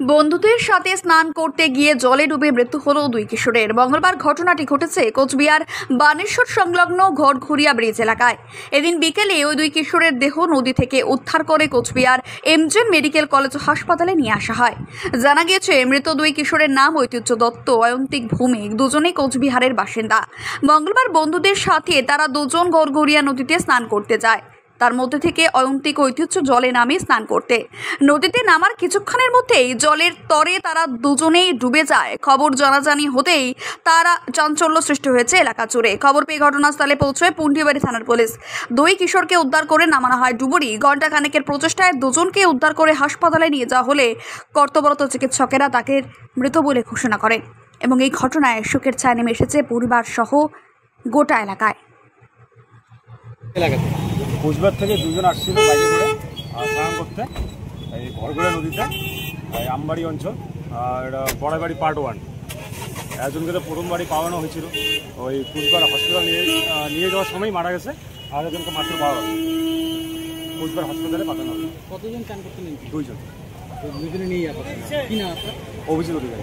বন্ধুদের সাথে স্নান করতে গিয়ে জলে ডুবে মৃত্যু হলো দুই কিশোরের। মঙ্গলবার ঘটনাটি ঘটেছে কোচবিহার বানেশ্বর সংলগ্ন ঘরঘুরিয়া ব্রিজ এলাকায়। এদিন বিকেলে ওই দুই কিশোরের দেহ নদী থেকে উদ্ধার করে কোচবিহার এমজেএন মেডিকেল কলেজ হাসপাতালে নিয়ে আসা হয়। জানা গিয়েছে, মৃত দুই কিশোরের নাম ঐতিহ্য দত্ত, অয়ন্তিক ভৌমিক, দুজনেই কোচবিহারের বাসিন্দা। মঙ্গলবার বন্ধুদের সাথে তারা দুজন ঘরঘুরিয়া নদীতে স্নান করতে যায়। তার মধ্যে থেকে অয়ন্তিক ঐতিহ্য জলে নামে স্নান করতে। নদীতে নামার কিছুক্ষণের মধ্যেই জলের তরে তারা দুজনেই ডুবে যায়। খবর জানাজানি হতেই তারা চাঞ্চল্য সৃষ্টি হয়েছে এলাকা জুড়ে। খবর পেয়ে ঘটনাস্থলে পৌঁছয় পুন্ডিবাড়ি থানার পুলিশ। দুই কিশোরকে উদ্ধার করে নামানো হয় ডুবুরি। ঘণ্টা খানেকের প্রচেষ্টায় দুজনকে উদ্ধার করে হাসপাতালে নিয়ে যাওয়া হলে কর্তব্যরত চিকিৎসকেরা তাকে মৃত বলে ঘোষণা করেন এবং এই ঘটনায় শোকের ছায়া নেমে এসেছে পরিবার সহ গোটা এলাকায়। কোচবিহার থেকে দুজন আসছিল বাইকে করে স্নান করতে এই ঘরঘুরিয়া নদীতে, আমবাড়ি অঞ্চল, আর বড়াইবাড়ি পার্ট 1। একজনকে তো প্রথম বাড়ি পাওয়ানো হয়েছিল, ওই কোচবিহার হসপিটাল নিয়ে যাওয়ার সময় মারা গেছে। আর একজনকে মাত্র পাওয়া কোচবিহার হসপিটালে পাঠানো হবে। কতজন চান করতে নেই? দুইজন। দুজনে নিয়ে যাবো। কি নাম আপনার? অভিজিৎ অধিকারী।